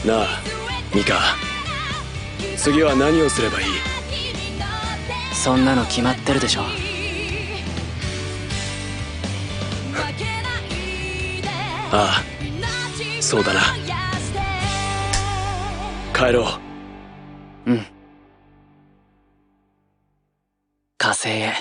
なあミカ、次は何をすればいい？そんなの決まってるでしょ。ああ、そうだな。帰ろう。うん。火星へ。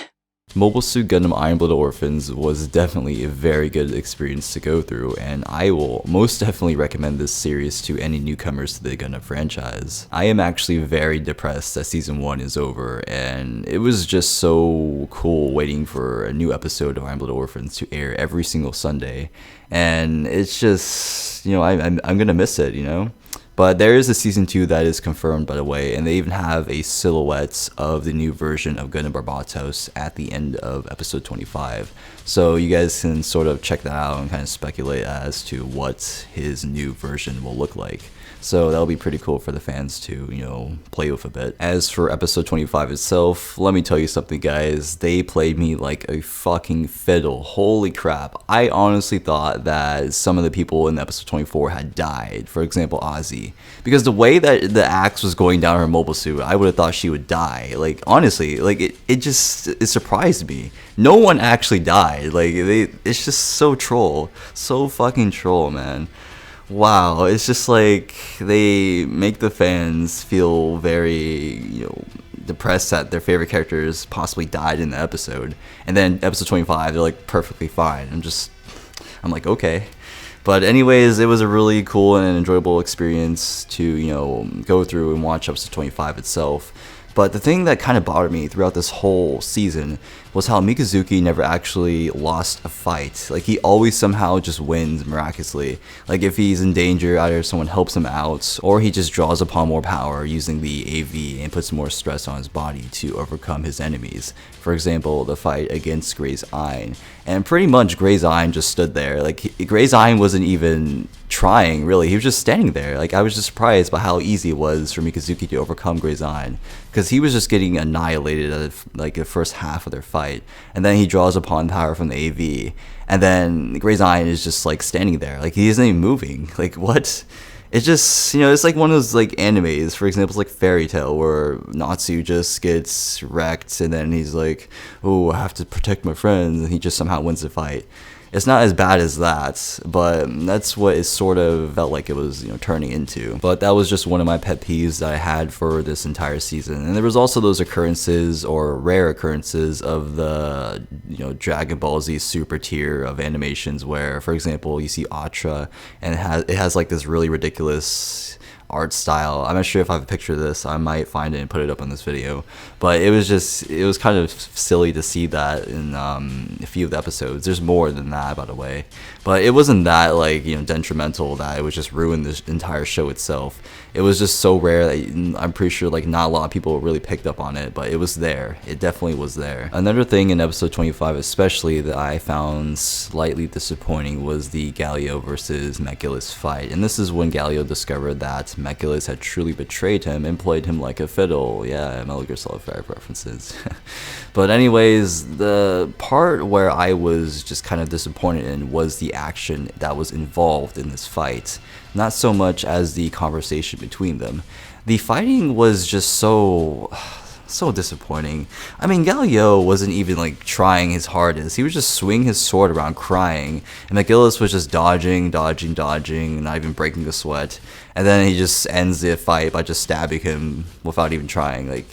Mobile Suit Gundam Iron-Blooded Orphans was definitely a very good experience to go through, and I will most definitely recommend this series to any newcomers to the Gundam franchise. I am actually very depressed that season 1 is over, and it was just so cool waiting for a new episode of Iron-Blooded Orphans to air every single Sunday, and it's just, you know, I'm gonna miss it, you know? But there is a season 2 that is confirmed, by the way, and they even have a silhouette of the new version of Gundam Barbatos at the end of episode 25. So you guys can sort of check that out and kind of speculate as to what his new version will look like. So that'll be pretty cool for the fans to, you know, play with a bit. As for episode 25 itself, let me tell you something, guys. They played me like a fucking fiddle. Holy crap. I honestly thought that some of the people in episode 24 had died. For example, Ozzy. Because the way that the axe was going down her mobile suit, I would have thought she would die. Like, honestly, like, it surprised me. No one actually died. Like, it's just so troll. So fucking troll, man. Wow, it's just like they make the fans feel very, you know, depressed that their favorite characters possibly died in the episode. And then episode 25, they're like perfectly fine. I'm like, okay. But anyways, it was a really cool and enjoyable experience to, you know, go through and watch episode 25 itself. But the thing that kind of bothered me throughout this whole season was how Mikazuki never actually lost a fight. Like, he always somehow just wins miraculously. Like, if he's in danger, either someone helps him out, or he just draws upon more power using the AV and puts more stress on his body to overcome his enemies. For example, the fight against Gray's Ein. And pretty much Gray's Ein just stood there. Like, Gray's Ein wasn't even trying, really. He was just standing there. Like, I was just surprised by how easy it was for Mikazuki to overcome Gray's Ein. Because he was just getting annihilated at like the first half of their fight, and then he draws upon power from the AV, and then Gray's Ein is just like standing there, like he isn't even moving. Like, what? It's just, you know, it's like one of those like animes, for example, it's like Fairy Tail, where Natsu just gets wrecked, and then he's like, oh, I have to protect my friends, and he just somehow wins the fight. It's not as bad as that, but that's what it sort of felt like it was, you know, turning into. But that was just one of my pet peeves that I had for this entire season. And there was also those occurrences, or rare occurrences, of the, you know, Dragon Ball Z super tier of animations where, for example, you see Atra, and it has like this really ridiculous art style. I'm not sure if I have a picture of this. I might find it and put it up on this video. But it was kind of silly to see that in a few of the episodes. There's more than that, by the way. But it wasn't that, like, you know, detrimental that it would just ruin the entire show itself. It was just so rare that I'm pretty sure like not a lot of people really picked up on it, but it was there. It definitely was there. Another thing in episode 25 especially that I found slightly disappointing was the Galio versus Mechilus fight. And this is when Galio discovered that Mechilus had truly betrayed him and played him like a fiddle. Yeah, Metal Gear Solid 5 references. But anyways, the part where I was just kind of disappointed in was the action that was involved in this fight. Not so much as the conversation between them. The fighting was just so disappointing. I mean, Galio wasn't even like trying his hardest. He was just swinging his sword around crying, and Mechilus was just dodging, not even breaking a sweat. And then he just ends the fight by just stabbing him without even trying. Like,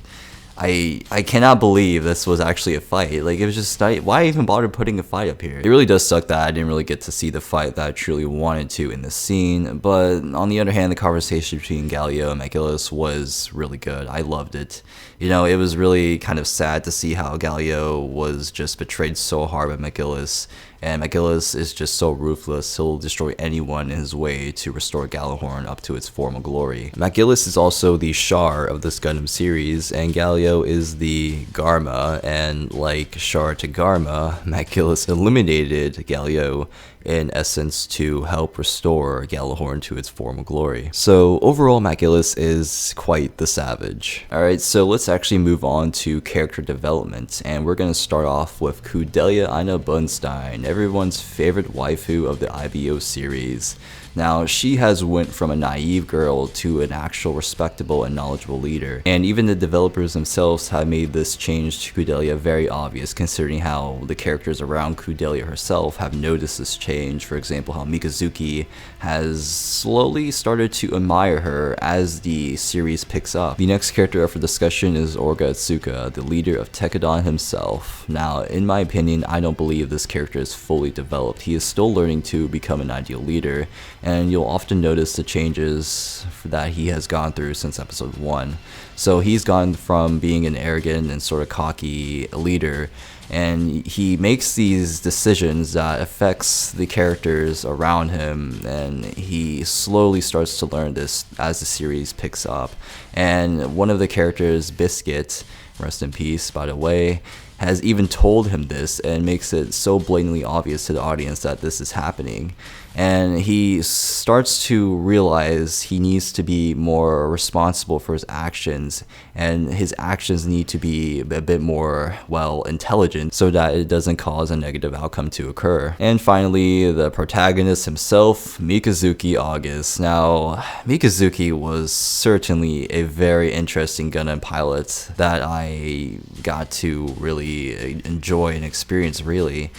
I cannot believe this was actually a fight. Like, it was just, why even bother putting a fight up here? It really does suck that I didn't really get to see the fight that I truly wanted to in this scene, but on the other hand, the conversation between Galio and Mechilus was really good. I loved it. You know, it was really kind of sad to see how Galio was just betrayed so hard by Mechilus, and Mechilus is just so ruthless, he'll destroy anyone in his way to restore Galahorn up to its former glory. Mechilus is also the Char of this Gundam series, and Galio is the Garma, and like Char to Garma, Mechilus eliminated Galio in essence to help restore Gjallarhorn to its former glory. So overall, Matt Gillis is quite the savage. Alright, so let's actually move on to character development, and we're going to start off with Kudelia Ina Bunstein, everyone's favorite waifu of the IBO series. Now, she has went from a naive girl to an actual respectable and knowledgeable leader, and even the developers themselves have made this change to Kudelia very obvious, considering how the characters around Kudelia herself have noticed this change. For example, how Mikazuki has slowly started to admire her as the series picks up. The next character up for discussion is Orga Atsuka, the leader of Tekadon himself. Now, in my opinion, I don't believe this character is fully developed. He is still learning to become an ideal leader, and you'll often notice the changes that he has gone through since episode 1. So he's gone from being an arrogant and sort of cocky leader, and he makes these decisions that affects the characters around him, and he slowly starts to learn this as the series picks up. And one of the characters, Biscuit, rest in peace by the way, has even told him this and makes it so blatantly obvious to the audience that this is happening. And he starts to realize he needs to be more responsible for his actions, and his actions need to be a bit more, well, intelligent so that it doesn't cause a negative outcome to occur. And finally, the protagonist himself, Mikazuki August. Now, Mikazuki was certainly a very interesting Gundam pilot that I got to really enjoy and experience, really.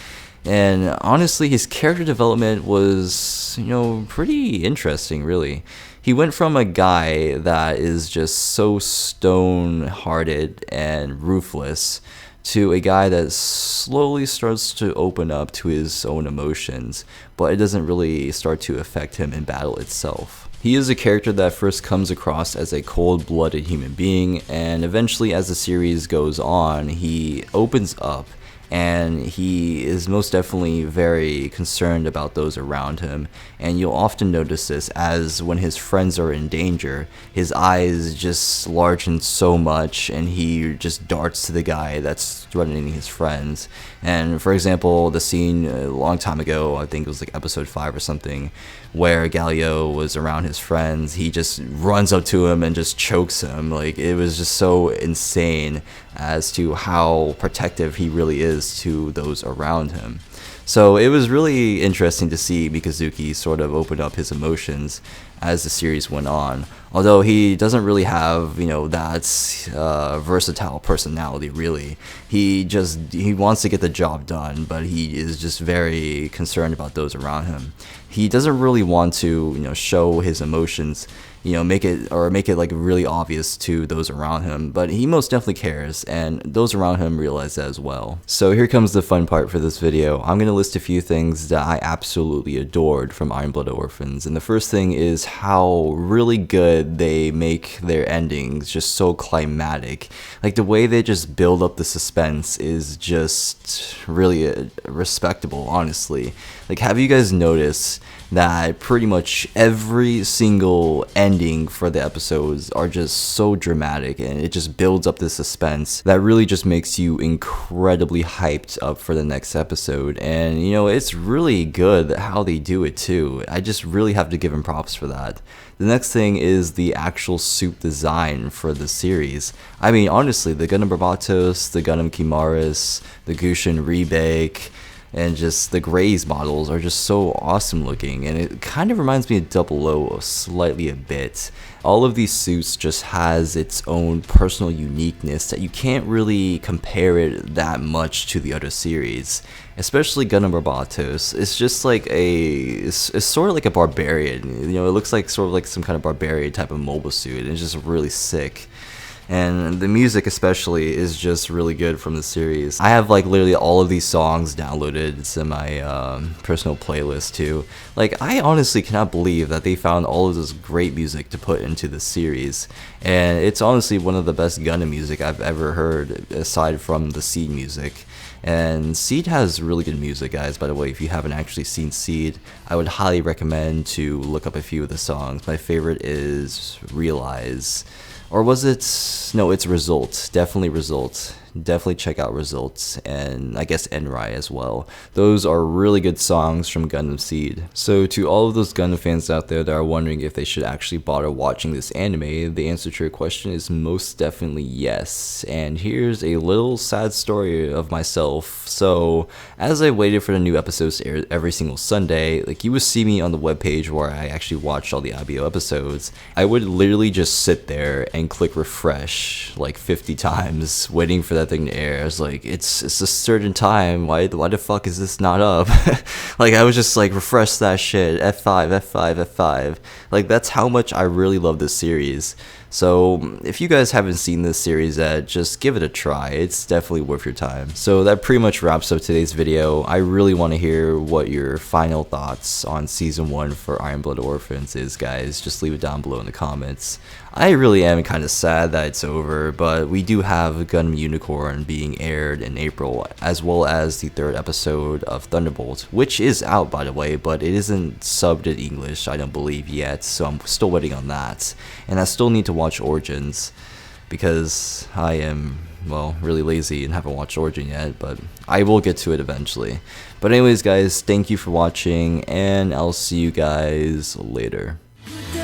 And honestly, his character development was, pretty interesting, really. He went from a guy that is just so stone-hearted and ruthless to a guy that slowly starts to open up to his own emotions, but it doesn't really start to affect him in battle itself. He is a character that first comes across as a cold-blooded human being, and eventually as the series goes on, he opens up, and he is most definitely very concerned about those around him. And you'll often notice this as when his friends are in danger, his eyes just largen so much and he just darts to the guy that's threatening his friends. And for example, the scene a long time ago, I think it was like episode 5 or something, where Galio was around his friends, he just runs up to him and just chokes him. Like, it was just so insane as to how protective he really is to those around him. So it was really interesting to see Mikazuki sort of open up his emotions as the series went on. Although he doesn't really have, that versatile personality, really. He wants to get the job done, but he is just very concerned about those around him. He doesn't really want to, show his emotions, make it like really obvious to those around him, but he most definitely cares, and those around him realize that as well. So here comes the fun part for this video. I'm going to list a few things that I absolutely adored from Iron Blood Orphans, and the first thing is how really good they make their endings just so climatic. Like, the way they just build up the suspense is just really respectable, honestly. Like, have you guys noticed that pretty much every single ending for the episodes are just so dramatic, and it just builds up the suspense that really just makes you incredibly hyped up for the next episode. And it's really good how they do it too. I just really have to give them props for that. The next thing is the actual suit design for the series. I mean, honestly, the Gundam Barbatos, the Gundam Kimaris, the Gushin Rebake, and just the Grays models are just so awesome looking, and it kind of reminds me of Double O slightly a bit. All of these suits just has its own personal uniqueness that you can't really compare it that much to the other series, especially Gundam Barbatos. It's just like it's sort of like a barbarian, it looks like sort of like some kind of barbarian type of mobile suit, and it's just really sick. And the music especially is just really good from the series. I have like literally all of these songs downloaded. It's in my personal playlist too. Like, I honestly cannot believe that they found all of this great music to put into the series. And it's honestly one of the best Gundam music I've ever heard, aside from the Seed music. And Seed has really good music, guys. By the way, if you haven't actually seen Seed, I would highly recommend to look up a few of the songs. My favorite is Realize. Or was it? No, it's Result. Definitely Result. definitely check out Results and I guess Enrai as well. Those are really good songs from Gundam Seed. So to all of those Gundam fans out there that are wondering if they should actually bother watching this anime, the answer to your question is most definitely yes. And here's a little sad story of myself. So as I waited for the new episodes to air every single Sunday, like you would see me on the webpage where I actually watched all the IBO episodes. I would literally just sit there and click refresh like 50 times waiting for that thing to air. I was like, it's a certain time, why the fuck is this not up? Like I was just like, refresh that shit, F5, F5, F5. Like that's how much I really love this series. So if you guys haven't seen this series yet, just give it a try. It's definitely worth your time. So that pretty much wraps up today's video. I really want to hear what your final thoughts on season 1 for Iron Blood Orphans is, guys. Just leave it down below in the comments. I really am kind of sad that it's over, but we do have Gundam Unicorn being aired in April, as well as the 3rd episode of Thunderbolt, which is out by the way, but it isn't subbed in English, I don't believe yet, so I'm still waiting on that. And I still need to watch Origins, because I am, well, really lazy and haven't watched Origin yet, but I will get to it eventually. But anyways guys, thank you for watching, and I'll see you guys later. You